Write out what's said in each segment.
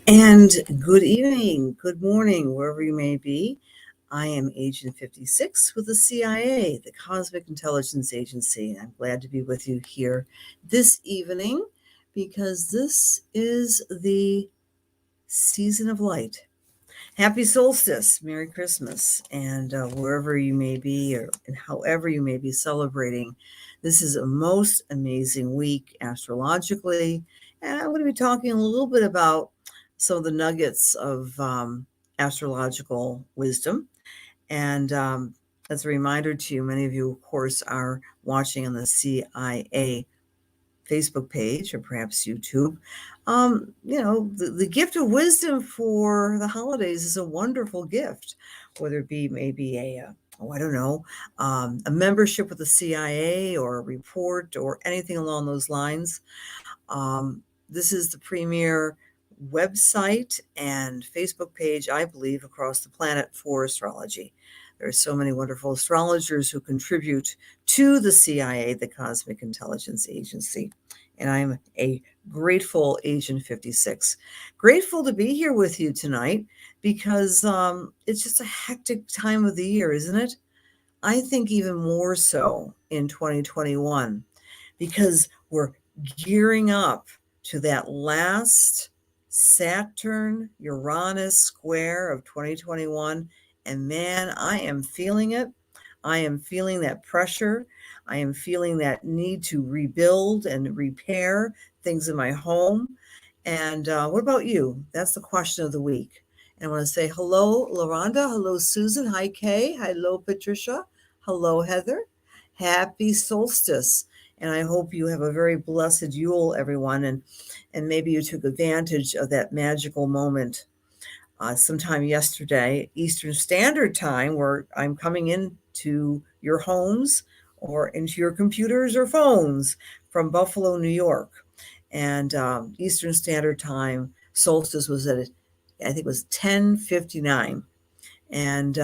And good evening, good morning, wherever you may be. I am Agent 56 with the CIA, the Cosmic Intelligence Agency. I'm glad to be with you here this evening because this is the season of light. Happy solstice, Merry Christmas, and wherever you may be and however you may be celebrating, this is a most amazing week astrologically, and I'm going to be talking a little bit about some of the nuggets of astrological wisdom. And as a reminder to you, many of you, of course, are watching on the CIA Facebook page or perhaps YouTube. The gift of wisdom for the holidays is a wonderful gift, whether it be maybe a membership with the CIA or a report or anything along those lines. This is the premier website and Facebook page, I believe, across the planet for astrology. There are so many wonderful astrologers who contribute to the CIA, the Cosmic Intelligence Agency. And I'm a grateful Agent 56. Grateful to be here with you tonight because it's just a hectic time of the year, isn't it? I think even more so in 2021 because we're gearing up to that last Saturn Uranus square of 2021. And man, I am feeling it. I am feeling that pressure. I am feeling that need to rebuild and repair things in my home. And what about you? That's the question of the week. And I want to say hello, Loranda. Hello, Susan. Hi, Kay. Hello, Patricia. Hello, Heather. Happy solstice. And I hope you have a very blessed Yule, everyone. And maybe you took advantage of that magical moment sometime yesterday, Eastern Standard Time, where I'm coming into your homes or into your computers or phones from Buffalo, New York. And Eastern Standard Time solstice was I think it was 10:59. And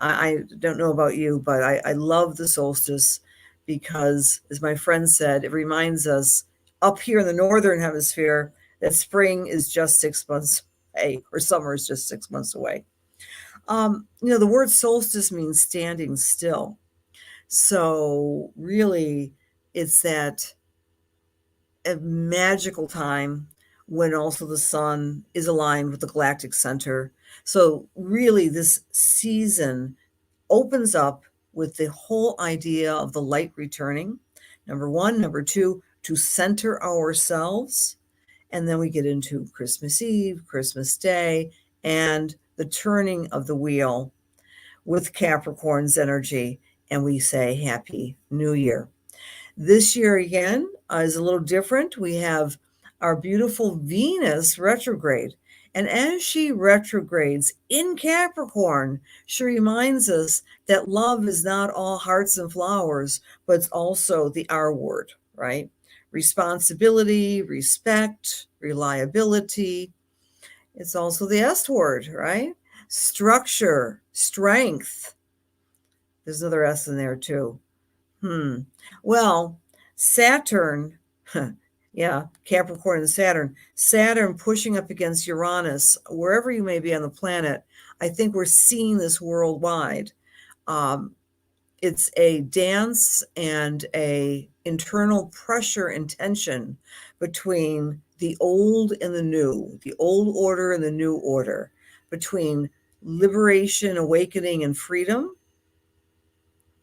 I don't know about you, but I love the solstice because, as my friend said, it reminds us up here in the northern hemisphere that spring is just 6 months away, or summer is just 6 months away. The word solstice means standing still. So really, it's that a magical time when also the sun is aligned with the galactic center. So really, this season opens up with the whole idea of the light returning. Number one. Number two, to center ourselves. And then we get into Christmas Eve, Christmas Day, and the turning of the wheel with Capricorn's energy. And we say Happy New Year. This year again is a little different. We have our beautiful Venus retrograde. And as she retrogrades in Capricorn, she reminds us that love is not all hearts and flowers, but it's also the R word, right? Responsibility, respect, reliability. It's also the S word, right? Structure, strength. There's another S in there too. Well, Saturn, yeah, Capricorn and Saturn pushing up against Uranus, wherever you may be on the planet. I think we're seeing this worldwide. It's a dance and a internal pressure and tension between the old and the new, the old order and the new order, between liberation, awakening, and freedom,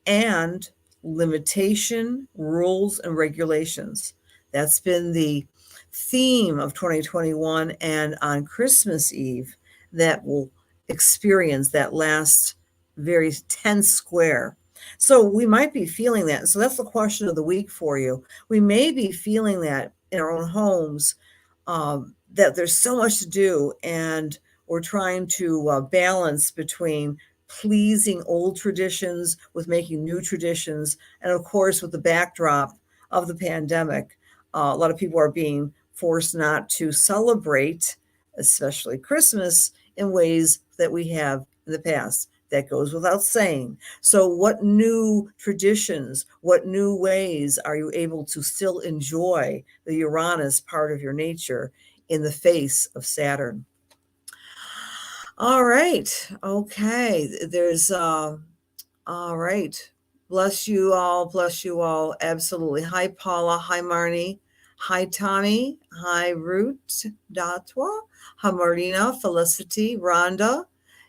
and limitation, rules, and regulations. That's been the theme of 2021. And on Christmas Eve, that will experience that last very tense square. So we might be feeling that. So that's the question of the week for you. We may be feeling that in our own homes, that there's so much to do, and we're trying to balance between pleasing old traditions with making new traditions. And of course, with the backdrop of the pandemic, a lot of people are being forced not to celebrate, especially Christmas, in ways that we have in the past. That goes without saying. So what new traditions, what new ways are you able to still enjoy the Uranus part of your nature in the face of Saturn? All right. Okay. There's all right. Bless you all. Bless you all. Absolutely. Hi, Paula. Hi, Marnie. Hi, Tommy. Hi, Root Datwa. Hi, Marina. Felicity. Rhonda.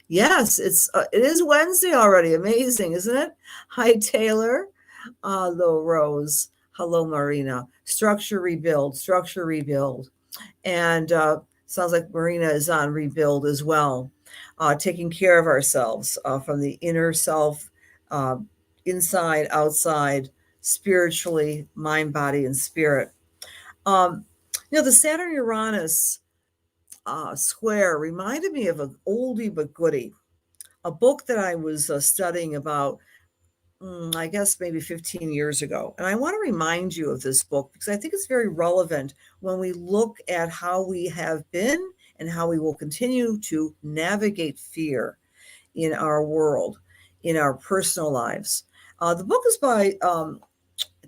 Yes, it is Wednesday already. Amazing, isn't it? Hi, Taylor. Hello, Rose. Hello, Marina. Structure rebuild. Structure rebuild. And sounds like Marina is on rebuild as well, taking care of ourselves from the inner self, uh, inside, outside, spiritually, mind, body, and spirit. Um, the Saturn Uranus square reminded me of an oldie but goodie, a book that I was studying about I guess maybe 15 years ago. And I want to remind you of this book because I think it's very relevant when we look at how we have been and how we will continue to navigate fear in our world, in our personal lives. The book is by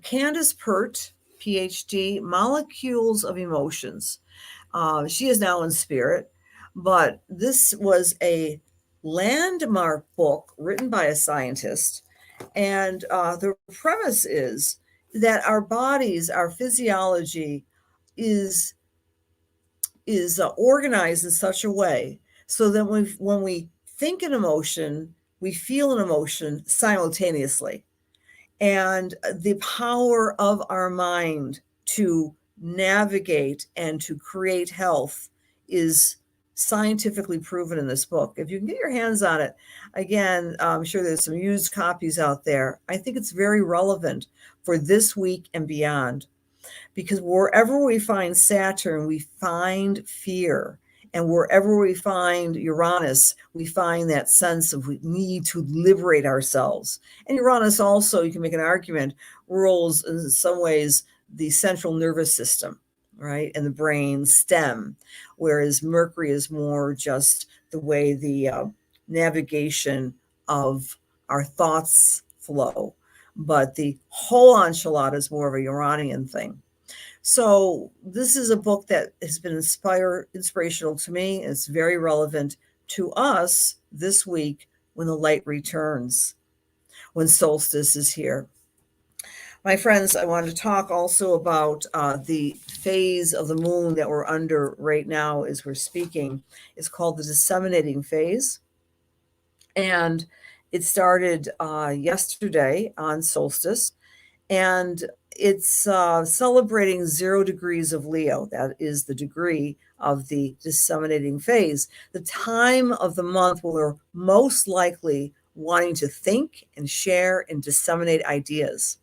Candace Pert, PhD, Molecules of Emotions. She is now in spirit, but this was a landmark book written by a scientist. And the premise is that our bodies, our physiology is organized in such a way so that when we think an emotion, we feel an emotion simultaneously. And the power of our mind to navigate and to create health is scientifically proven in this book. If you can get your hands on it, again, I'm sure there's some used copies out there. I think it's very relevant for this week and beyond, because wherever we find Saturn, we find fear. And wherever we find Uranus, we find that sense of we need to liberate ourselves. And Uranus also, you can make an argument, rules in some ways the central nervous system, right? And the brain stem, whereas Mercury is more just the way the navigation of our thoughts flow. But the whole enchilada is more of a Uranian thing. So this is a book that has been inspirational to me. It's very relevant to us this week when the light returns, when solstice is here. My friends, I want to talk also about the phase of the moon that we're under right now as we're speaking. It's called the disseminating phase. And it started yesterday on solstice. And it's celebrating 0 degrees of Leo. That is the degree of the disseminating phase, the time of the month where we're most likely wanting to think and share and disseminate ideas.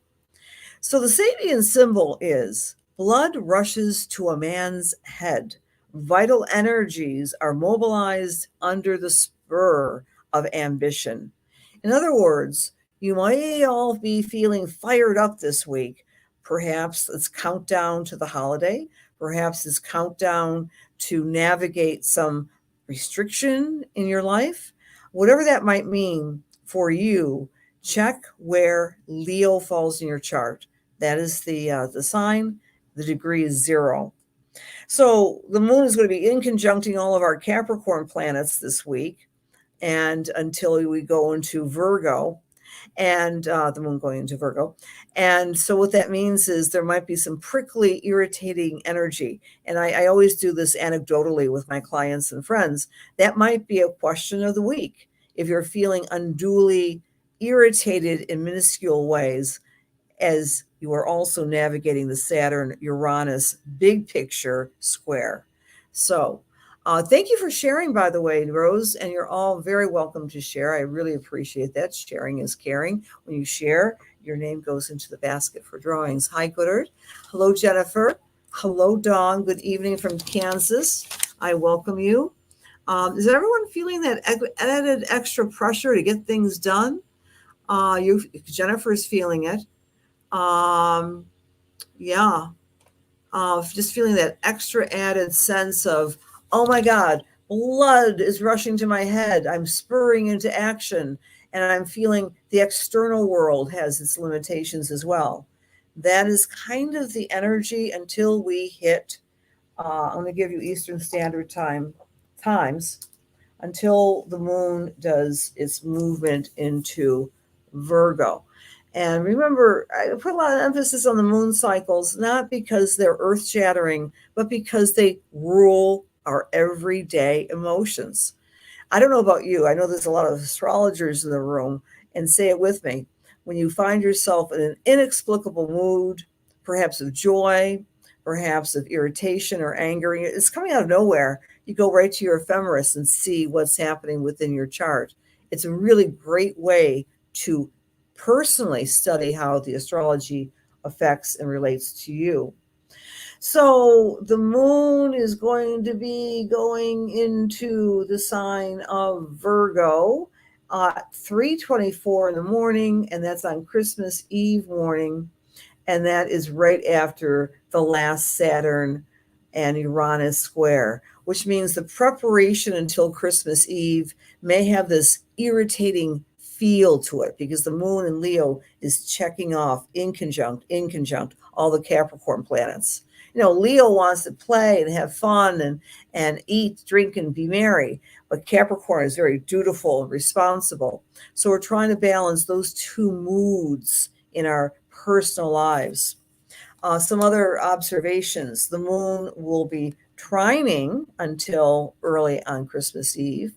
So the Sabian symbol is blood rushes to a man's head. Vital energies are mobilized under the spur of ambition. In other words, you might all be feeling fired up this week. Perhaps it's countdown to the holiday. Perhaps it's countdown to navigate some restriction in your life. Whatever that might mean for you, check where Leo falls in your chart. That is the sign. The degree is 0. So the moon is going to be in conjuncting all of our Capricorn planets this week, and until we go into Virgo, and the moon going into Virgo. And so what that means is there might be some prickly, irritating energy. And I always do this anecdotally with my clients and friends. That might be a question of the week. If you're feeling unduly irritated in minuscule ways, as you are also navigating the Saturn Uranus big picture square. So, thank you for sharing, by the way, Rose, and you're all very welcome to share. I really appreciate that. Sharing is caring. When you share, your name goes into the basket for drawings. Hi, Goodard. Hello, Jennifer. Hello, Dawn. Good evening from Kansas. I welcome you. Is everyone feeling that added extra pressure to get things done? Jennifer's feeling it. Um, yeah, just feeling that extra added sense of, oh my God, blood is rushing to my head. I'm spurring into action, and I'm feeling the external world has its limitations as well. That is kind of the energy until we hit, I'm going to give you Eastern Standard Time times, until the moon does its movement into Virgo. And remember, I put a lot of emphasis on the moon cycles, not because they're earth shattering, but because they rule our everyday emotions. I don't know about you. I know there's a lot of astrologers in the room, and say it with me. When you find yourself in an inexplicable mood, perhaps of joy, perhaps of irritation or anger, it's coming out of nowhere. You go right to your ephemeris and see what's happening within your chart. It's a really great way to personally study how the astrology affects and relates to you. So the moon is going to be going into the sign of Virgo at 3:24 in the morning, and that's on Christmas Eve morning, and that is right after the last Saturn and Uranus square, which means the preparation until Christmas Eve may have this irritating feel to it because the moon in Leo is checking off in conjunct all the Capricorn planets. Leo wants to play and have fun and eat, drink, and be merry, but Capricorn is very dutiful and responsible. So we're trying to balance those two moods in our personal lives. Some other observations: the moon will be trining until early on Christmas Eve,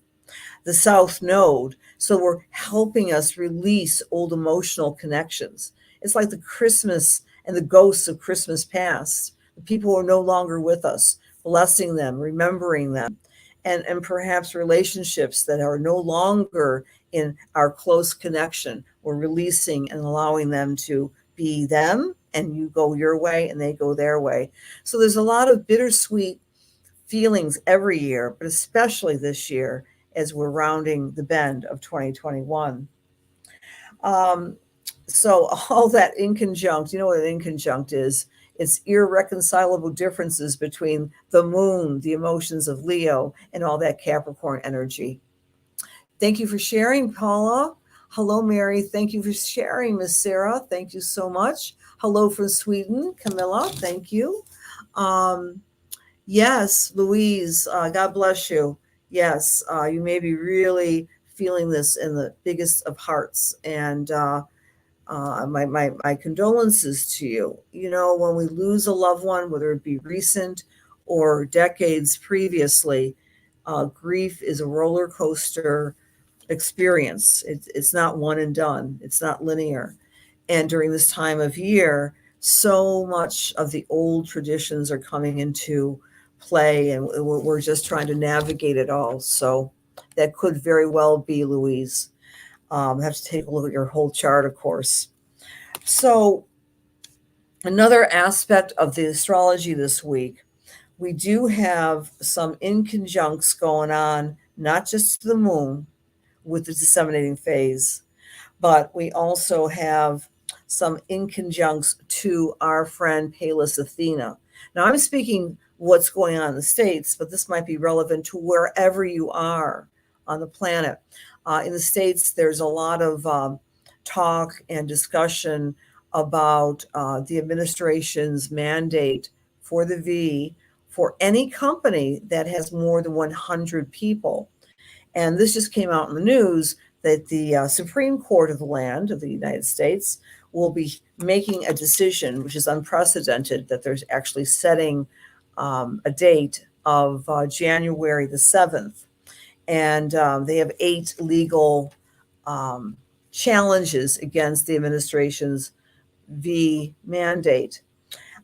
the South Node. So we're helping us release old emotional connections. It's like the Christmas and the ghosts of Christmas past, the people who are no longer with us, blessing them, remembering them, and perhaps relationships that are no longer in our close connection. We're releasing and allowing them to be them, and you go your way and they go their way. So there's a lot of bittersweet feelings every year, but especially this year as we're rounding the bend of 2021. Um, so all that inconjunct, you know what an inconjunct is? It's irreconcilable differences between the moon, the emotions of Leo, and all that Capricorn energy. Thank you for sharing, Paula. Hello, Mary. Thank you for sharing, Miss Sarah. Thank you so much. Hello from Sweden, Camilla. Thank you. Um, Yes, Louise, God bless you. Yes, you may be really feeling this in the biggest of hearts. And my condolences to you. When we lose a loved one, whether it be recent or decades previously, grief is a roller coaster experience. It's not one and done, it's not linear. And during this time of year, so much of the old traditions are coming into play, and we're just trying to navigate it all. So that could very well be, Louise. Have to take a look at your whole chart, of course. So another aspect of the astrology this week, we do have some inconjuncts going on, not just to the moon with the disseminating phase, but we also have some inconjuncts to our friend Pallas Athena. Now, I'm speaking what's going on in the States, but this might be relevant to wherever you are on the planet. In the States, there's a lot of talk and discussion about the administration's mandate for the V for any company that has more than 100 people. And this just came out in the news that the Supreme Court of the land of the United States will be making a decision, which is unprecedented, that they're actually setting a date of January the 7th. And they have 8 legal challenges against the administration's V mandate.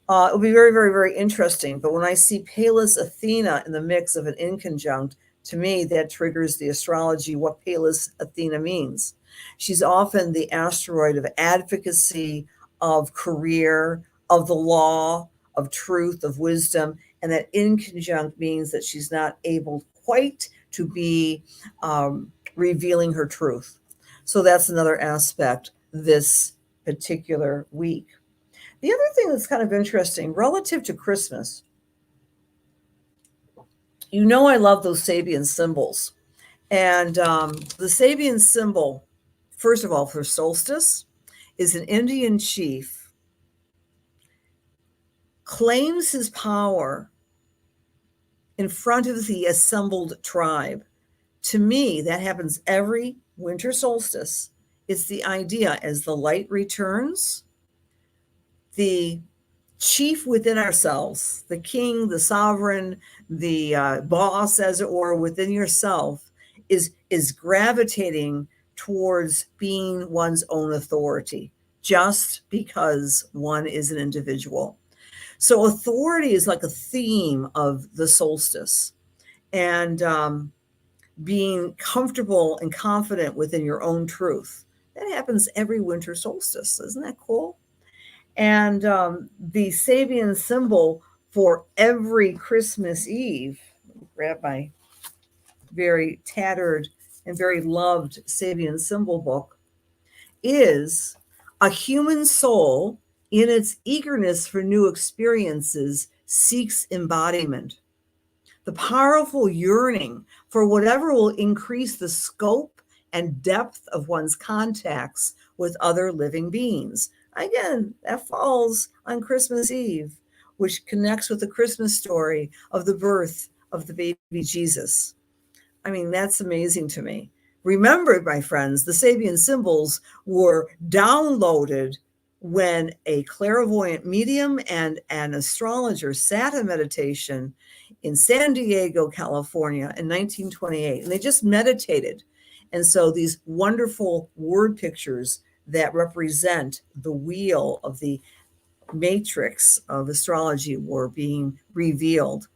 It'll be very, very, very interesting. But when I see Pallas Athena in the mix of an inconjunct, to me, that triggers the astrology, what Pallas Athena means. She's often the asteroid of advocacy, of career, of the law, of truth, of wisdom. And that inconjunct means that she's not able quite to be revealing her truth. So that's another aspect this particular week. The other thing that's kind of interesting relative to Christmas, I love those Sabian symbols. And the Sabian symbol, first of all, for solstice, is an Indian chief claims his power in front of the assembled tribe. To me, that happens every winter solstice. It's the idea as the light returns, the chief within ourselves, the king, the sovereign, the boss, as it were, within yourself, is gravitating towards being one's own authority, just because one is an individual. So authority is like a theme of the solstice, and being comfortable and confident within your own truth. That happens every winter solstice. Isn't that cool? And the Sabian symbol for every Christmas Eve, grab my very tattered and very loved Sabian symbol book, is a human soul in its eagerness for new experiences seeks embodiment. The powerful yearning for whatever will increase the scope and depth of one's contacts with other living beings. Again, that falls on Christmas Eve, which connects with the Christmas story of the birth of the baby Jesus. I mean, that's amazing to me. Remember, my friends, the Sabian symbols were downloaded when a clairvoyant medium and an astrologer sat in meditation in San Diego, California in 1928. And they just meditated. And so these wonderful word pictures that represent the wheel of the matrix of astrology were being revealed.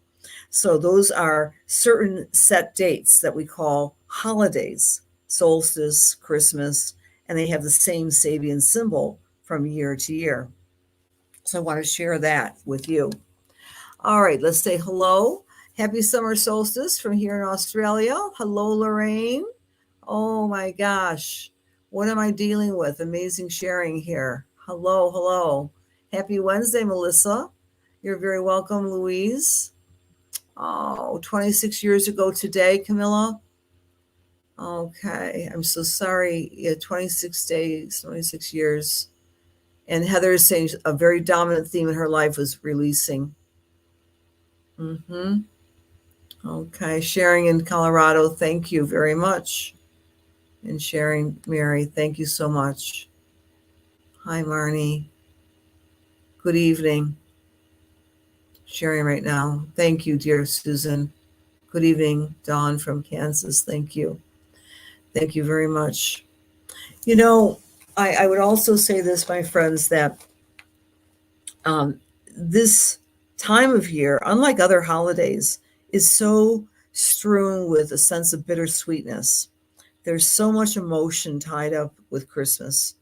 So those are certain set dates that we call holidays, solstice, Christmas, and they have the same Sabian symbol from year to year. So I want to share that with you. All right, let's say hello. Happy summer solstice from here in Australia. Hello, Lorraine. Oh my gosh. What am I dealing with? Amazing sharing here. Hello, hello. Happy Wednesday, Melissa. You're very welcome, Louise. Oh, 26 years ago today, Camilla. Okay, I'm so sorry. Yeah, 26 days, 26 years. And Heather is saying a very dominant theme in her life was releasing. Okay, sharing in Colorado, thank you very much. And sharing, Mary, thank you so much. Hi, Marnie. Good evening. Sharing right now. Thank you, dear Susan. Good evening, Dawn from Kansas. Thank you. Thank you very much. You know, I would also say this, my friends, that this time of year, unlike other holidays, is so strewn with a sense of bittersweetness. There's so much emotion tied up with Christmas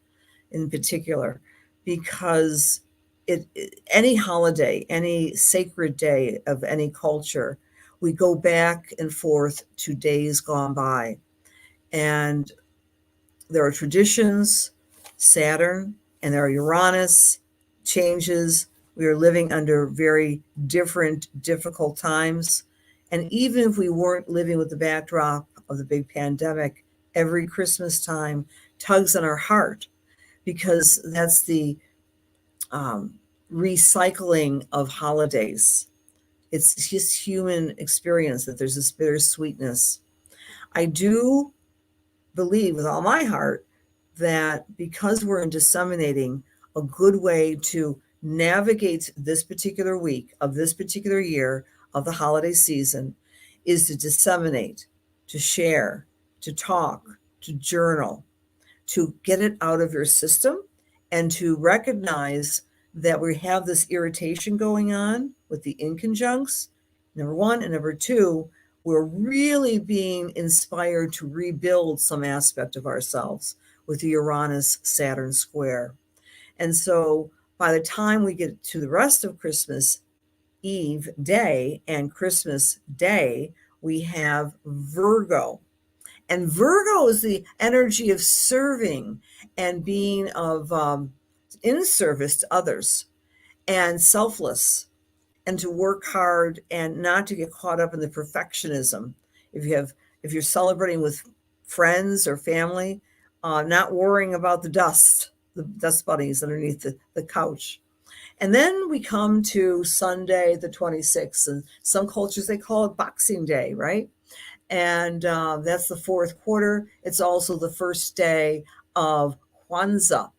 in particular, because any holiday, any sacred day of any culture, we go back and forth to days gone by. And there are traditions, Saturn, and there are Uranus changes. We are living under very different, difficult times. And even if we weren't living with the backdrop of the big pandemic, every Christmas time tugs on our heart, because that's the recycling of holidays. It's just human experience that there's this bittersweetness. I do believe with all my heart that because we're in disseminating, a good way to navigate this particular week of this particular year of the holiday season is to disseminate, to share, to talk, to journal, to get it out of your system, and to recognize that we have this irritation going on with the inconjuncts, number one, and number two, we're really being inspired to rebuild some aspect of ourselves with the Uranus Saturn square. And so by the time we get to the rest of Christmas Eve day and Christmas Day, we have Virgo. And Virgo is the energy of serving and being of in service to others and selfless, and to work hard and not to get caught up in the perfectionism. If you're celebrating with friends or family, not worrying about the dust bunnies underneath the couch. And then we come to Sunday, the 26th, and some cultures, they call it Boxing Day, right? And that's the fourth quarter. It's also the first day of Kwanzaa.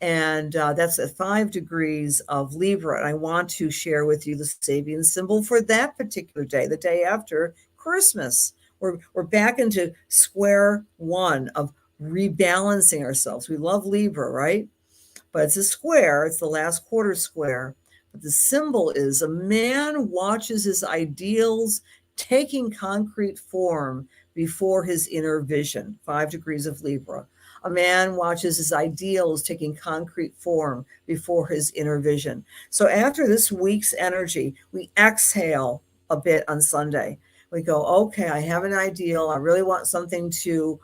And that's at 5 degrees of Libra. And I want to share with you the Sabian symbol for that particular day, the day after Christmas. We're back into square one of rebalancing ourselves. We love Libra, right? But it's a square, it's the last quarter square. But the symbol is a man watches his ideals taking concrete form before his inner vision, 5 degrees of Libra. A man watches his ideals taking concrete form before his inner vision. So after this week's energy, we exhale a bit on Sunday. We go, okay, I have an ideal. I really want something to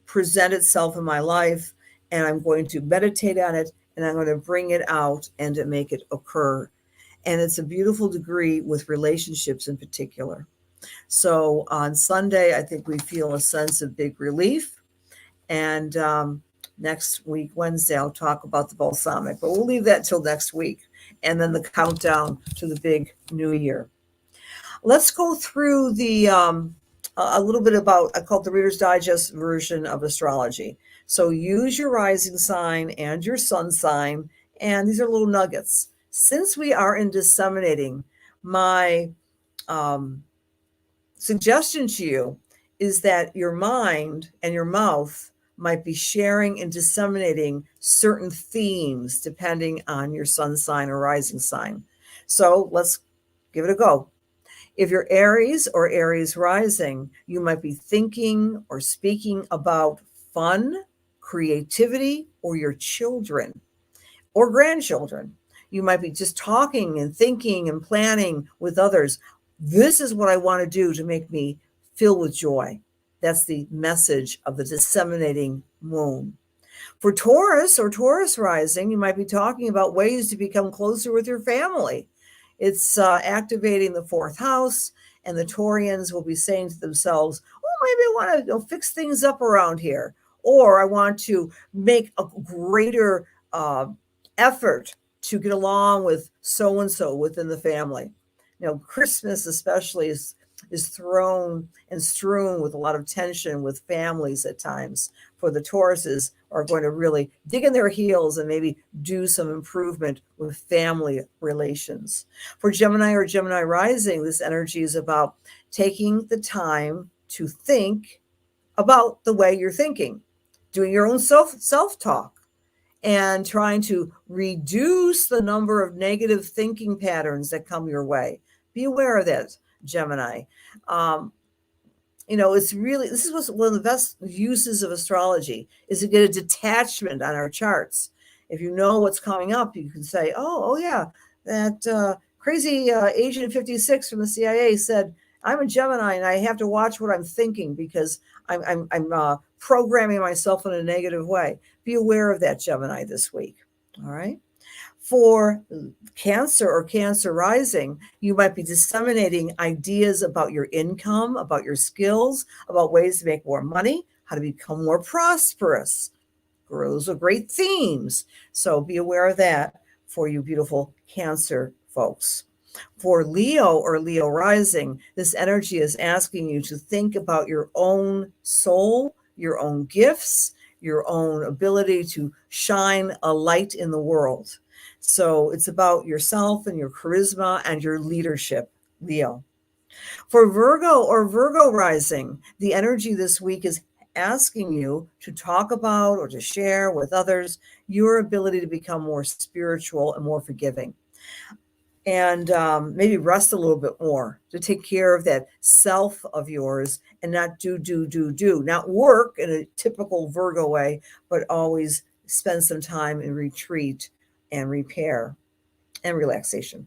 present itself in my life, and I'm going to meditate on it, and I'm going to bring it out and to make it occur. And it's a beautiful degree with relationships in particular. So on Sunday, I think we feel a sense of big relief. And next week, Wednesday, I'll talk about the balsamic, but we'll leave that till next week. And then the countdown to the big new year. Let's go through the a little bit about, I call it the Reader's Digest version of astrology. So use your rising sign and your sun sign, and these are little nuggets. Since we are in disseminating, my suggestion to you is that your mind and your mouth might be sharing and disseminating certain themes depending on your sun sign or rising sign. So let's give it a go. If you're Aries or Aries rising, you might be thinking or speaking about fun, creativity, or your children or grandchildren. You might be just talking and thinking and planning with others. This is what I want to do to make me filled with joy. That's the message of the disseminating moon. For Taurus or Taurus rising, you might be talking about ways to become closer with your family. It's activating the fourth house, and the Taurians will be saying to themselves, oh, maybe I want to fix things up around here, or I want to make a greater effort to get along with so-and-so within the family. Christmas especially is thrown and strewn with a lot of tension with families at times. For the Tauruses are going to really dig in their heels and maybe do some improvement with family relations. For Gemini or Gemini rising, this energy is about taking the time to think about the way you're thinking, doing your own self-talk, and trying to reduce the number of negative thinking patterns that come your way. Be aware of that, Gemini. It's really, this is one of the best uses of astrology, is to get a detachment on our charts. If you know what's coming up, you can say, oh yeah, that crazy Agent 56 from the CIA said, I'm a Gemini and I have to watch what I'm thinking because I'm programming myself in a negative way. Be aware of that, Gemini, this week. All right. For Cancer or Cancer rising, you might be disseminating ideas about your income, about your skills, about ways to make more money, how to become more prosperous. Those are great themes. So be aware of that for you beautiful Cancer folks. For Leo or Leo rising, this energy is asking you to think about your own soul, your own gifts, your own ability to shine a light in the world. So it's about yourself and your charisma and your leadership, Leo. For Virgo or Virgo rising, the energy this week is asking you to talk about or to share with others your ability to become more spiritual and more forgiving. And maybe rest a little bit more, to take care of that self of yours and not do, not work in a typical Virgo way, but always spend some time in retreat and repair and relaxation.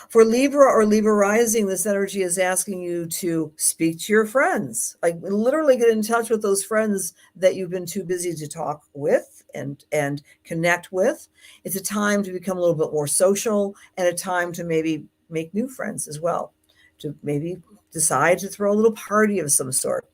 For Libra or Libra rising, this energy is asking you to speak to your friends, like literally get in touch with those friends that you've been too busy to talk with and connect with. It's a time to become a little bit more social and a time to maybe make new friends as well, to maybe decide to throw a little party of some sort.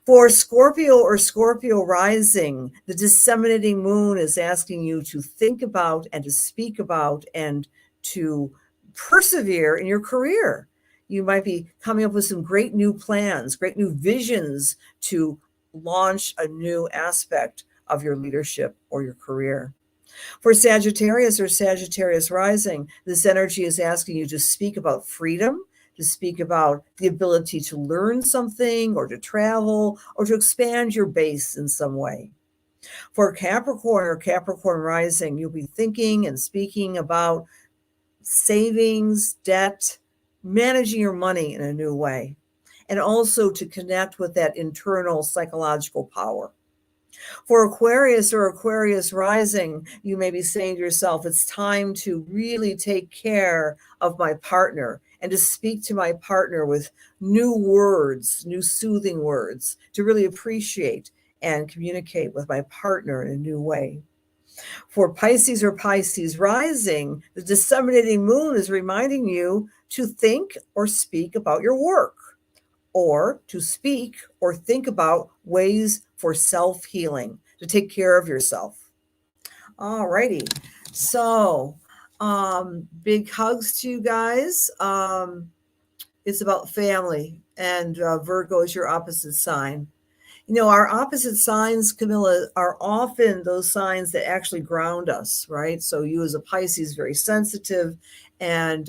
For Scorpio or Scorpio rising, the disseminating moon is asking you to think about and to speak about and to persevere in your career. You might be coming up with some great new plans, great new visions to launch a new aspect of your leadership or your career. For Sagittarius or Sagittarius rising, this energy is asking you to speak about freedom, to speak about the ability to learn something or to travel or to expand your base in some way. For Capricorn or Capricorn rising, you'll be thinking and speaking about savings, debt, managing your money in a new way, and also to connect with that internal psychological power. For Aquarius or Aquarius rising, you may be saying to yourself, it's time to really take care of my partner and to speak to my partner with new words, new soothing words, to really appreciate and communicate with my partner in a new way. For Pisces or Pisces rising, the disseminating moon is reminding you to think or speak about your work, or to speak or think about ways for self-healing, to take care of yourself. All righty. So, big hugs to you guys. It's about family, and Virgo is your opposite sign. You know, our opposite signs, Camilla, are often those signs that actually ground us, right? So you as a Pisces, very sensitive, and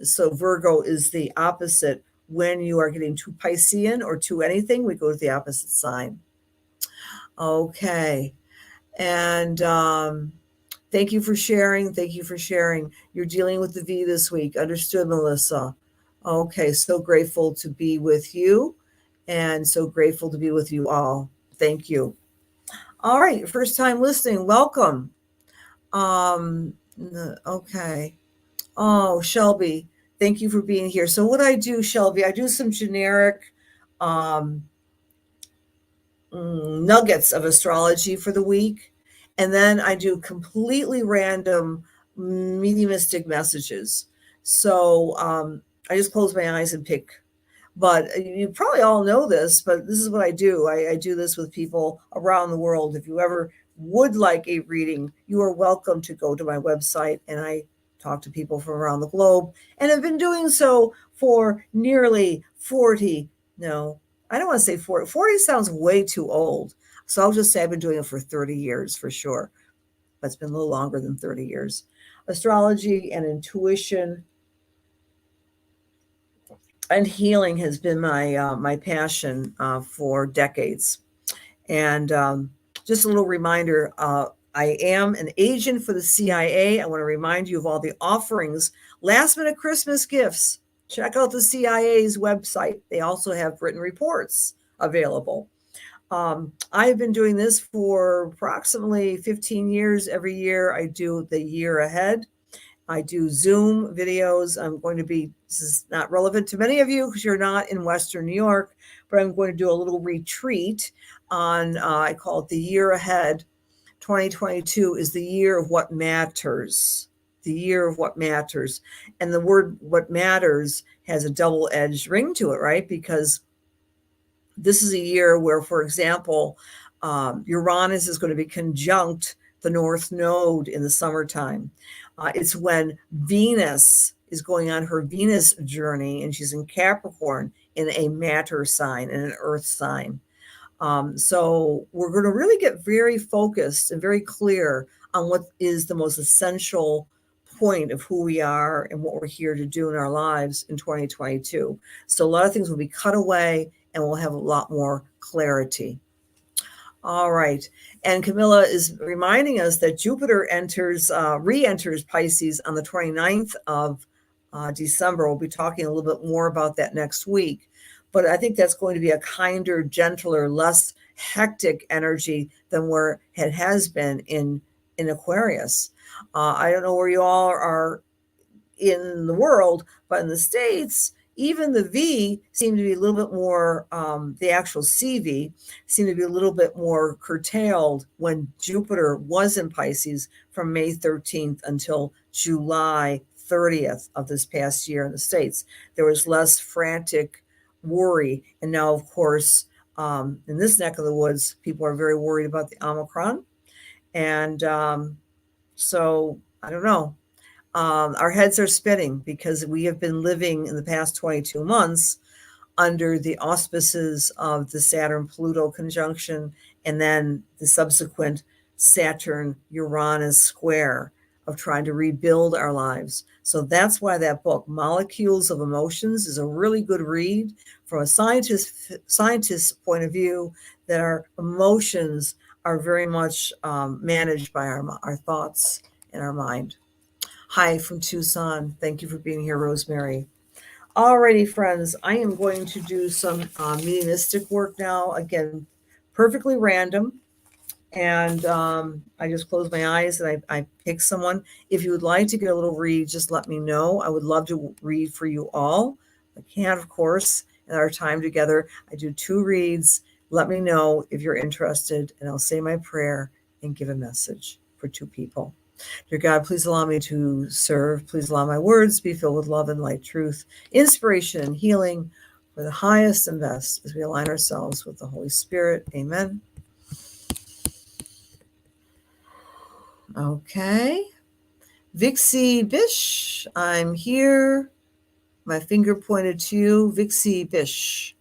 so Virgo is the opposite. When you are getting too Piscean or too anything, we go to the opposite sign. Okay. And thank you for sharing. Thank you for sharing. You're dealing with the V this week. Understood, Melissa. Okay. So grateful to be with you and so grateful to be with you all. Thank you. All right. First time listening. Welcome. Okay. Oh, Shelby, thank you for being here. So what I do, Shelby, I do some generic nuggets of astrology for the week. And then I do completely random mediumistic messages. So I just close my eyes and pick. But you probably all know this, but this is what I do. I do this with people around the world. If you ever would like a reading, you are welcome to go to my website, and I talk to people from around the globe, and have been doing so for nearly 40. No, I don't want to say 40. 40 sounds way too old. So I'll just say I've been doing it for 30 years for sure. But it's been a little longer than 30 years. Astrology and intuition and healing has been my passion for decades. And just a little reminder, I am an agent for the CIA. I want to remind you of all the offerings, last minute Christmas gifts. Check out the CIA's website. They also have written reports available. I've been doing this for approximately 15 years. Every year I do the year ahead. I do Zoom videos. This is not relevant to many of you because you're not in Western New York, but I'm going to do a little retreat on, I call it the year ahead. 2022 is the year of what matters, the year of what matters. And the word what matters has a double-edged ring to it, right? Because this is a year where, for example, Uranus is going to be conjunct the North Node in the summertime. It's when Venus is going on her Venus journey, and she's in Capricorn in a matter sign, in an earth sign. So we're going to really get very focused and very clear on what is the most essential point of who we are and what we're here to do in our lives in 2022. So a lot of things will be cut away and we'll have a lot more clarity. All right. And Camilla is reminding us that Jupiter re-enters Pisces on the 29th of December. We'll be talking a little bit more about that next week. But I think that's going to be a kinder, gentler, less hectic energy than where it has been in Aquarius. I don't know where you all are in the world, but in the States, even the V seemed to be a little bit more, the actual CV seemed to be a little bit more curtailed when Jupiter was in Pisces from May 13th until July 30th of this past year in the States. There was less frantic worry. And now, of course, in this neck of the woods, people are very worried about the Omicron. And so I don't know. Our heads are spinning because we have been living in the past 22 months under the auspices of the Saturn-Pluto conjunction and then the subsequent Saturn-Uranus square of trying to rebuild our lives. So that's why that book, Molecules of Emotions, is a really good read from a scientist's point of view, that our emotions are very much managed by our thoughts and our mind. Hi from Tucson. Thank you for being here, Rosemary. Alrighty, friends, I am going to do some mediumistic work now. Again, perfectly random. And I just close my eyes and I pick someone. If you would like to get a little read, just let me know. I would love to read for you all. I can't, of course, in our time together. I do 2 reads. Let me know if you're interested, and I'll say my prayer and give a message for 2 people. Dear God, please allow me to serve. Please allow my words be filled with love and light, truth, inspiration, and healing for the highest and best as we align ourselves with the Holy Spirit. Amen. Okay. Vixie Bish, I'm here. My finger pointed to you, Vixie Bish.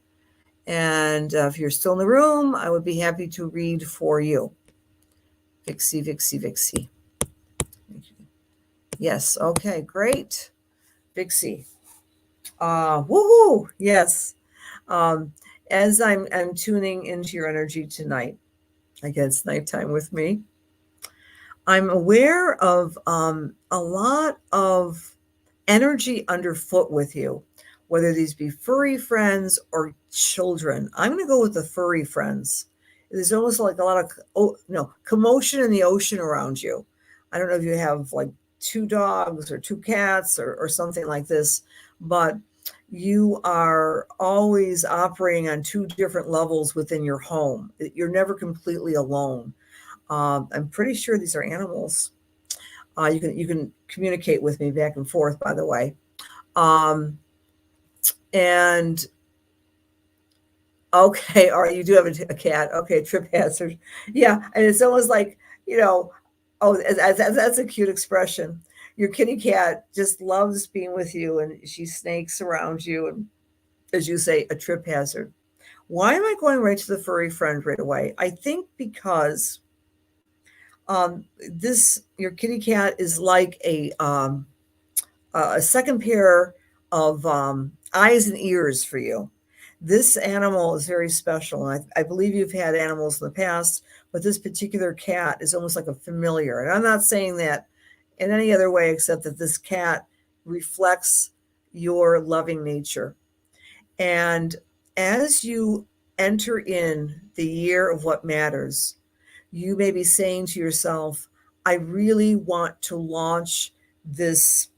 And if you're still in the room, I would be happy to read for you. Vixie, Vixie, Vixie. Yes, okay, great. Vixie. Woohoo! Yes. As I'm tuning into your energy tonight, I guess it's nighttime with me, I'm aware of a lot of energy underfoot with you, whether these be furry friends or children. I'm going to go with the furry friends. There's almost like a lot of commotion in the ocean around you. I don't know if you have like 2 dogs or 2 cats or something like this, but you are always operating on 2 different levels within your home. You're never completely alone. I'm pretty sure these are animals. You can communicate with me back and forth, by the way. And okay, all right, you do have a cat. Okay, trip hazard. Yeah, and it's almost like, oh, that's a cute expression. Your kitty cat just loves being with you, and she snakes around you, and as you say, a trip hazard. Why am I going right to the furry friend right away? I think because your kitty cat is like a second pair of eyes and ears for you. This animal is very special. And I believe you've had animals in the past, but this particular cat is almost like a familiar. And I'm not saying that in any other way except that this cat reflects your loving nature. And as you enter in the year of what matters, you may be saying to yourself, I really want to launch this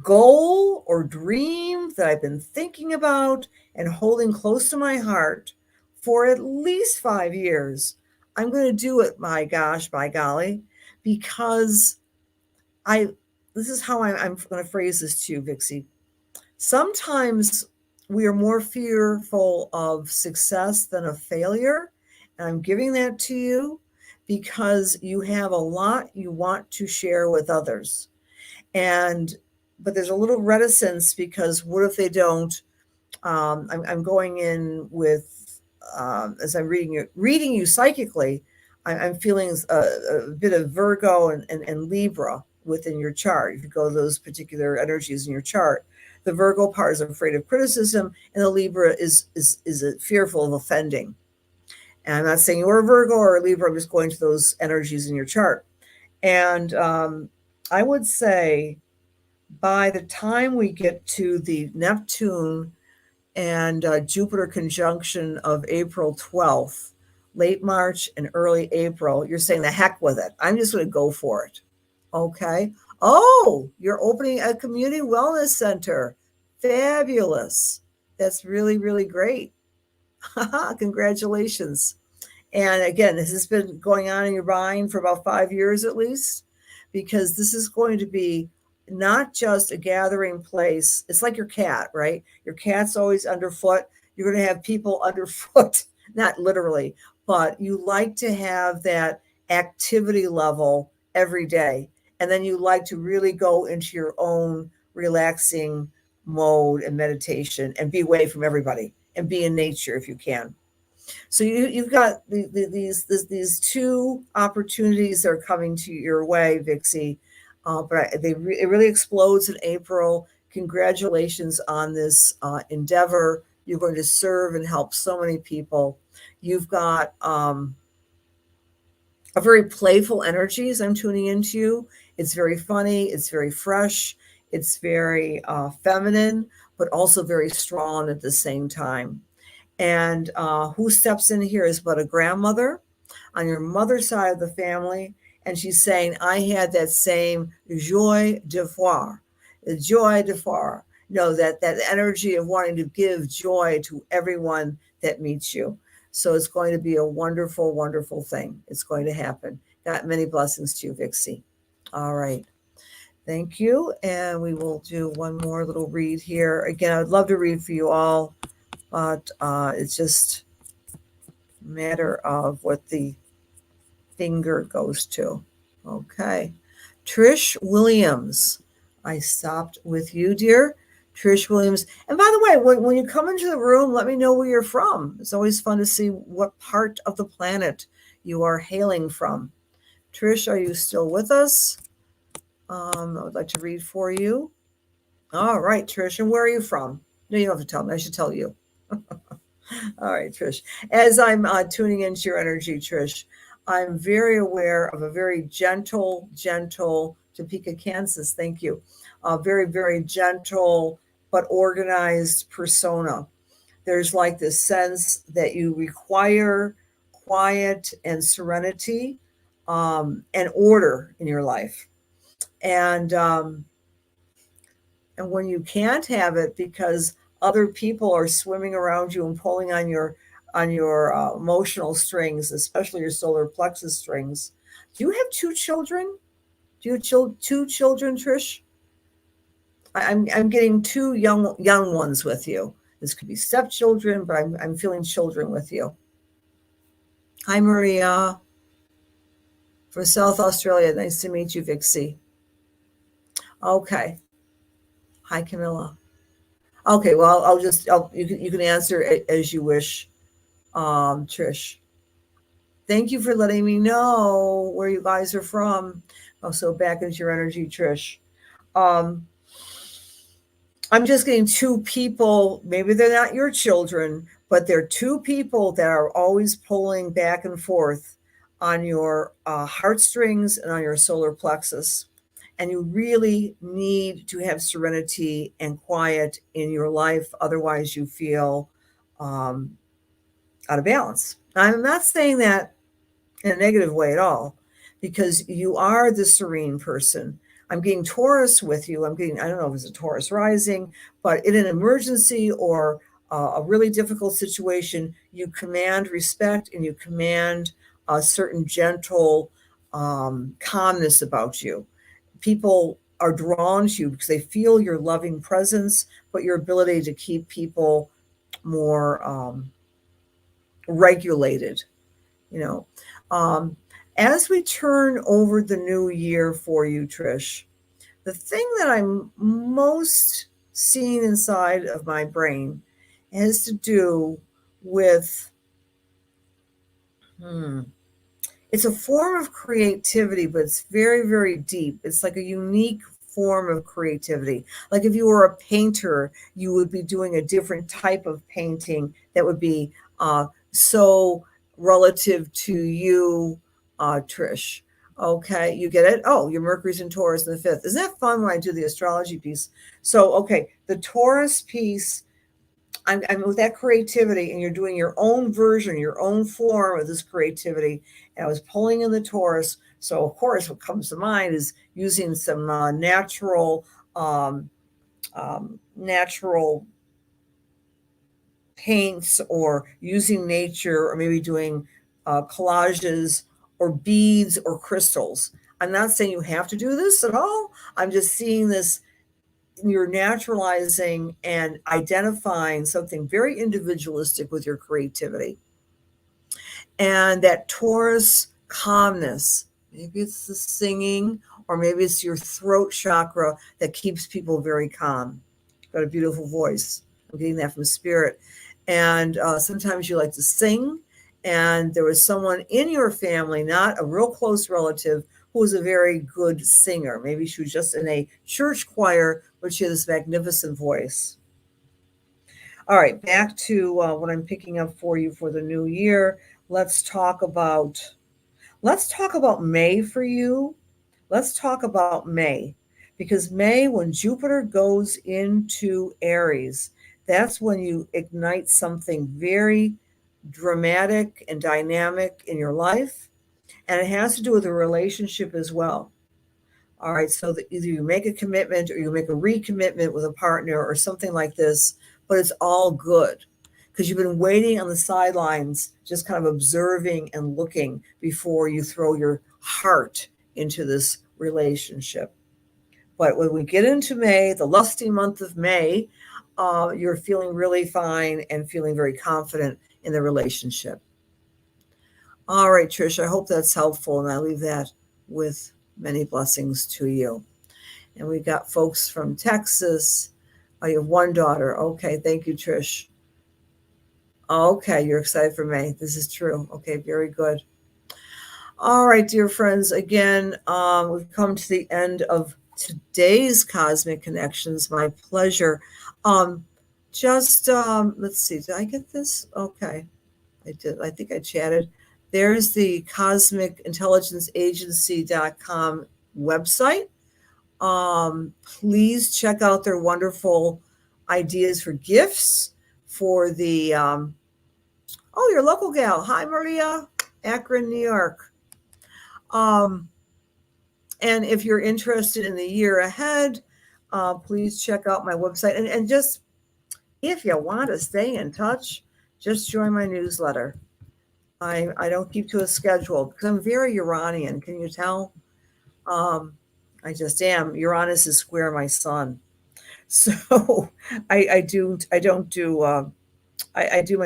goal or dream that I've been thinking about and holding close to my heart for at least 5 years. I'm going to do it, my gosh, by golly, because this is how I'm going to phrase this to you, Vixie. Sometimes we are more fearful of success than of failure. And I'm giving that to you because you have a lot you want to share with others. But there's a little reticence because what if they don't? I'm going in with, as I'm reading you psychically, I'm feeling a bit of Virgo and Libra within your chart. If you go to those particular energies in your chart, the Virgo part is afraid of criticism, and the Libra is fearful of offending. And I'm not saying you're a Virgo or a Libra. I'm just going to those energies in your chart. And I would say by the time we get to the Neptune and Jupiter conjunction of April 12th, late March and early April, you're saying the heck with it. I'm just going to go for it. Okay. Oh, you're opening a community wellness center. Fabulous. That's really, really great. Congratulations. And again, this has been going on in your mind for about 5 years at least, because this is going to be not just a gathering place. It's like your cat, right? Your cat's always underfoot. You're going to have people underfoot, not literally, but you like to have that activity level every day. and then you like to really go into your own relaxing mode and meditation and be away from everybody and be in nature if you can. So you've got these two opportunities that are coming to your way, Vixie. It really explodes in April. Congratulations on this endeavor. You're going to serve and help so many people. You've got a very playful energy as I'm tuning into you. It's very funny. It's very fresh. It's very feminine, but also very strong at the same time. And who steps in here is but a grandmother on your mother's side of the family. And she's saying, I had that same joie de voir, the joie de voir, that energy of wanting to give joy to everyone that meets you. So it's going to be a wonderful, wonderful thing. It's going to happen. Got many blessings to you, Vixie. All right. Thank you. And we will do one more little read here. Again, I would love to read for you all, but it's just a matter of what the finger goes to. Okay. Trish Williams. I stopped with you, dear. Trish Williams. And by the way, when you come into the room, let me know where you're from. It's always fun to see what part of the planet you are hailing from. Trish, are you still with us? I would like to read for you. All right, Trish. And where are you from? No, you don't have to tell me. I should tell you. All right, Trish. As I'm tuning into your energy, Trish, I'm very aware of a very gentle Topeka, Kansas. Thank you. Very, very gentle but organized persona. There's like this sense that you require quiet and serenity and order in your life. And when you can't have it because other people are swimming around you and pulling on your emotional strings, especially your solar plexus strings. Do you have two children? Do you have two children, Trish? I'm getting two young ones with you. This could be stepchildren, but I'm feeling children with you. Hi, Maria from South Australia. Nice to meet you, Vixie. Okay. Hi, Camilla. Okay, well, you can answer it as you wish, Trish. Thank you for letting me know where you guys are from. Also, back into your energy, Trish. I'm just getting two people, maybe they're not your children, but they're two people that are always pulling back and forth on your heartstrings and on your solar plexus. And you really need to have serenity and quiet in your life. Otherwise, you feel out of balance. I'm not saying that in a negative way at all, because you are the serene person. I'm getting Taurus with you. I don't know if it's a Taurus rising, but in an emergency or a really difficult situation, you command respect and you command a certain gentle calmness about you. People are drawn to you because they feel your loving presence, but your ability to keep people more regulated, you know. As we turn over the new year for you, Trish, the thing that I'm most seeing inside of my brain has to do with, it's a form of creativity, but it's very, very deep. It's like a unique form of creativity. Like if you were a painter, you would be doing a different type of painting that would be so relative to you, Trish. Okay, you get it? Oh, your Mercury's in Taurus in the 5th. Isn't that fun when I do the astrology piece? So, okay, the Taurus piece, I'm with that creativity, and you're doing your own version, your own form of this creativity. And I was pulling in the Taurus. So, of course, what comes to mind is using some natural paints, or using nature, or maybe doing collages or beads or crystals. I'm not saying you have to do this at all. I'm just seeing this. You're naturalizing and identifying something very individualistic with your creativity. And that Taurus calmness Maybe it's the singing, or maybe it's your throat chakra that keeps people very calm. You've got a beautiful voice. I'm getting that from spirit. And sometimes you like to sing, and there was someone in your family, not a real close relative, who was a very good singer. Maybe she was just in a church choir, but she had this magnificent voice. All right, back to what I'm picking up for you for the new year. Let's talk about let's talk about May for you. Let's talk about May, because May, when Jupiter goes into Aries, that's when you ignite something very dramatic and dynamic in your life, and it has to do with a relationship as well. All right, so that either you make a commitment or you make a recommitment with a partner or something like this, but it's all good because you've been waiting on the sidelines, just kind of observing and looking before you throw your heart into this relationship. But when we get into May, the lusty month of May, you're feeling really fine and feeling very confident in the relationship. All right, Trish, I hope that's helpful, and I leave that with many blessings to you. And we got folks from Texas. Oh, you have one daughter. Okay, thank you, Trish. Okay, you're excited for May. This is true. Okay, very good. All right, dear friends. Again, we've come to the end of today's Cosmic Connections. My pleasure. Let's see. Did I get this? Okay, I did. I think I chatted. There's the cosmicintelligenceagency.com website. Please check out their wonderful ideas for gifts for the, your local gal. Hi, Maria, Akron, New York. And if you're interested in the year ahead, please check out my website. And just, if you want to stay in touch, just join my newsletter. I don't keep to a schedule because I'm very Uranian. Can you tell? I just am. Uranus is square my sun. So I do my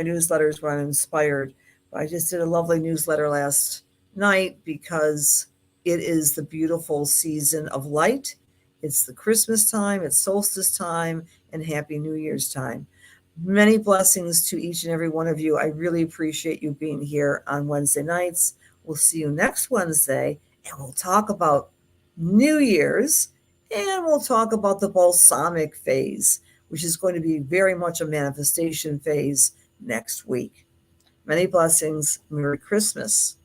newsletters when I'm inspired. I just did a lovely newsletter last night because it is the beautiful season of light. It's the Christmas time, it's solstice time, and Happy New Year's time. Many blessings to each and every one of you. I really appreciate you being here on Wednesday nights. We'll see you next Wednesday, and we'll talk about New Year's, and we'll talk about the balsamic phase, which is going to be very much a manifestation phase next week. Many blessings. Merry Christmas.